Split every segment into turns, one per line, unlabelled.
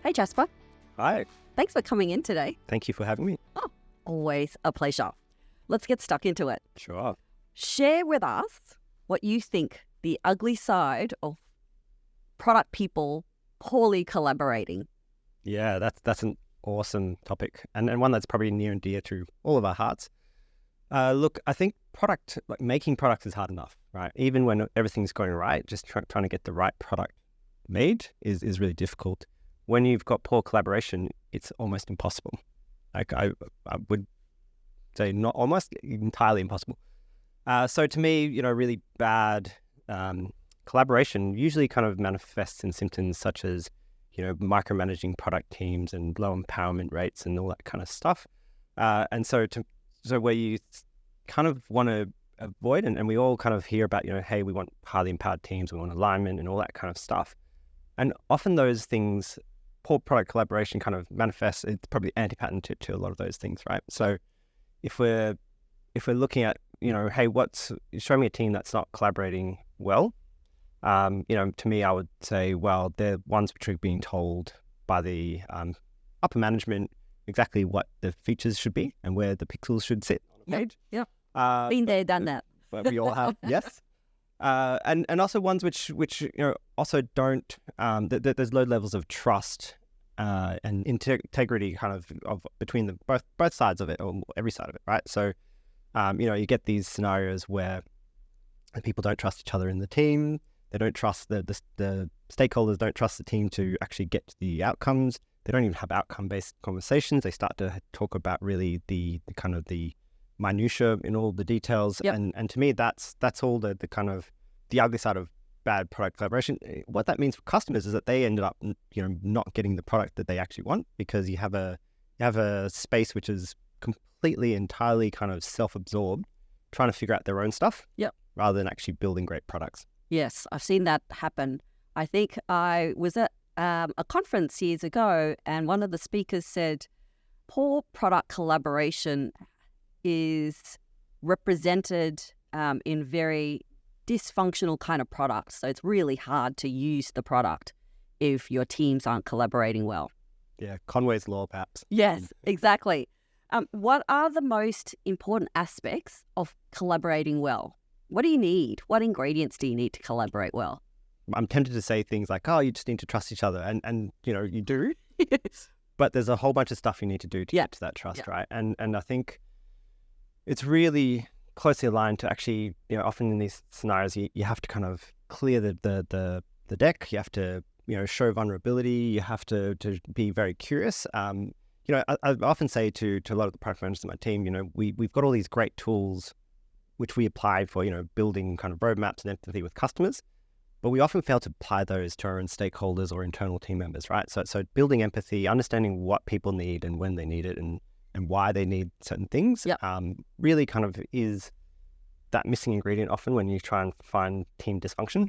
Hey, Jasper.
Hi,
Thanks for coming in today.
thank you for having me.
Oh, always a pleasure. Let's get stuck into it.
Sure.
Share with us what you think the ugly side of product people poorly collaborating.
Yeah, that's an awesome topic and one that's probably near and dear to all of our hearts. Look, I think making products is hard enough, right? Even when everything's going right, just trying to get the right product made is really difficult. When you've got poor collaboration, it's almost impossible. Like I would say not almost entirely impossible. So to me, really bad collaboration usually kind of manifests in symptoms such as, micromanaging product teams and low empowerment rates and all that kind of stuff. And so where you kind of want to avoid, and we all kind of hear about, hey, we want highly empowered teams, we want alignment and all that kind of stuff. And often those things, poor product collaboration kind of manifests, it's probably anti-pattern to a lot of those things, right? So if we're looking at, hey, show me a team that's not collaborating well, to me, I would say, well, they're ones which are being told by the upper management exactly what the features should be and where the pixels should sit on a page.
Yeah. Been there, done that.
But we all have, yes. And also ones which also don't, there's low levels of trust and integrity kind of between the both sides of it, or every side of it, right? So, you get these scenarios where people don't trust each other in the team. They don't trust the stakeholders, don't trust the team to actually get to the outcomes. They don't even have outcome-based conversations. They start to talk about really the kind of the minutia in all the details.
Yep.
And to me, that's all the kind of the ugly side of bad product collaboration. What that means for customers is that they ended up, not getting the product that they actually want, because you have a space which is completely, entirely kind of self-absorbed, trying to figure out their own stuff.
Yep.
Rather than actually building great products.
Yes, I've seen that happen. I think I was at a conference years ago, and one of the speakers said, poor product collaboration is represented in very dysfunctional kind of products. So it's really hard to use the product if your teams aren't collaborating well.
Yeah, Conway's Law, perhaps.
Yes, exactly. What are the most important aspects of collaborating well? What do you need? What ingredients do you need to collaborate well?
I'm tempted to say things like, oh, you just need to trust each other. And you do.
Yes.
But there's a whole bunch of stuff you need to do to get to that trust, right? And I think it's really closely aligned to actually, often in these scenarios, you have to kind of clear the deck. You have to, show vulnerability. You have to be very curious. I often say to a lot of the product managers in my team, we've got all these great tools which we apply for, building kind of roadmaps and empathy with customers. But we often fail to apply those to our own stakeholders or internal team members, right? So building empathy, understanding what people need and when they need it and why they need certain things, really kind of is that missing ingredient often when you try and find team dysfunction.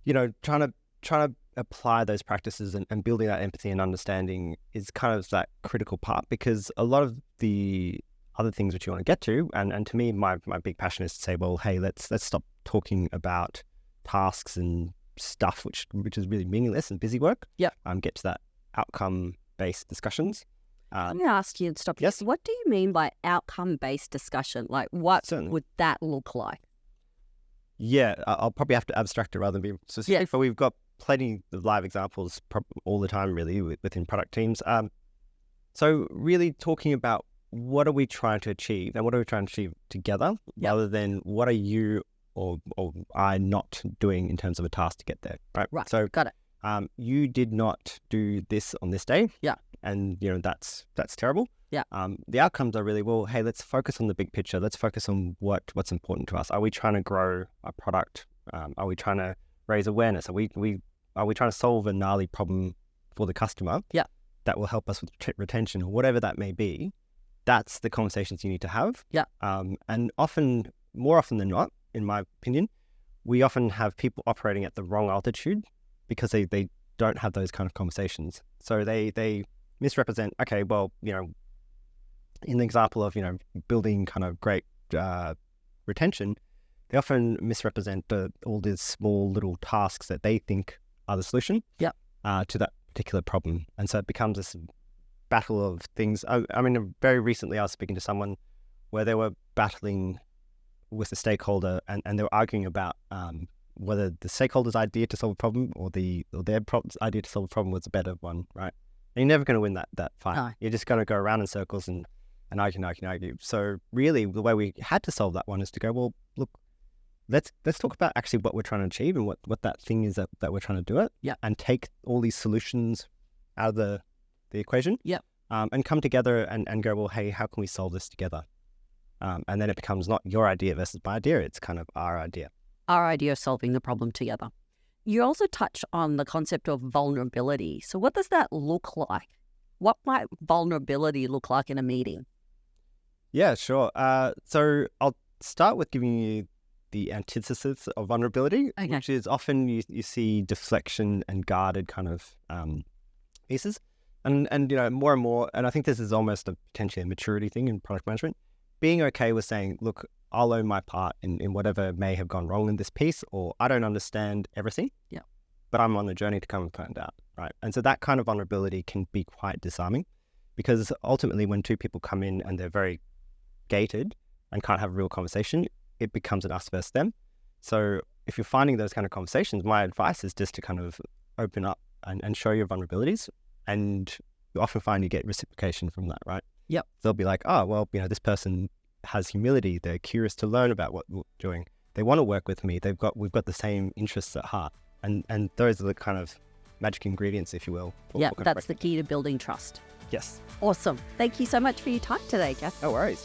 Trying to apply those practices and building that empathy and understanding is kind of that critical part, because a lot of the other things which you want to get to, and to me, my big passion is to say, well, hey, let's stop talking about tasks and stuff which is really meaningless and busy work.
Yeah.
Get to that outcome-based discussions.
Let me ask you and stop you.
Yes.
What do you mean by outcome-based discussion? Like, what
Certainly.
would that look like?
Yeah, I'll probably have to abstract it rather than be specific.
Yes.
But we've got plenty of live examples all the time, really, within product teams. So really talking about what are we trying to achieve and what are we trying to achieve together, rather than what are you or I not doing in terms of a task to get there, right?
Right.
So
Got it.
You did not do this on this day.
Yeah.
And that's terrible.
Yeah.
The outcomes are really, well, hey, let's focus on the big picture. Let's focus on what's important to us. Are we trying to grow a product? Are we trying to raise awareness? Are we trying to solve a gnarly problem for the customer?
Yeah.
That will help us with retention or whatever that may be. That's the conversations you need to have.
Yeah.
And more often than not, in my opinion, we often have people operating at the wrong altitude because they don't have those kind of conversations. So they misrepresent, okay, well, in the example of, building kind of great retention, they often misrepresent all these small little tasks that they think are the solution to that particular problem. And so it becomes this battle of things. I mean, very recently I was speaking to someone where they were battling with a stakeholder and they were arguing about whether the stakeholder's idea to solve a problem or their idea to solve a problem was a better one, right? And you're never going to win that fight.
No.
You're just going to go around in circles and argue. So really the way we had to solve that one is to go, well, look, let's talk about actually what we're trying to achieve and what that thing is that we're trying to do it.
Yeah.
And take all these solutions out of the equation.
Yep.
And come together and go, well, hey, how can we solve this together? And then it becomes not your idea versus my idea. It's kind of our idea.
Our idea of solving the problem together. You also touch on the concept of vulnerability. So what does that look like? What might vulnerability look like in a meeting?
Yeah, sure. So I'll start with giving you the antithesis of vulnerability,
Okay.
which is often you see deflection and guarded kind of pieces. And more and more, and I think this is almost potentially a maturity thing in product management, being okay with saying, look, I'll own my part in whatever may have gone wrong in this piece, or I don't understand everything, but I'm on a journey to come and find out, right? And so that kind of vulnerability can be quite disarming, because ultimately when two people come in and they're very gated and can't have a real conversation, it becomes an us versus them. So if you're finding those kind of conversations, my advice is just to kind of open up and show your vulnerabilities, and you often find you get reciprocation from that, right?
Yep.
They'll be like, oh, well, this person has humility. They're curious to learn about what we're doing. They want to work with me. We've got the same interests at heart. And those are the kind of magic ingredients, if you will.
Yeah, that's the key to building trust.
Yes.
Awesome. Thank you so much for your time today, Jasper.
No worries.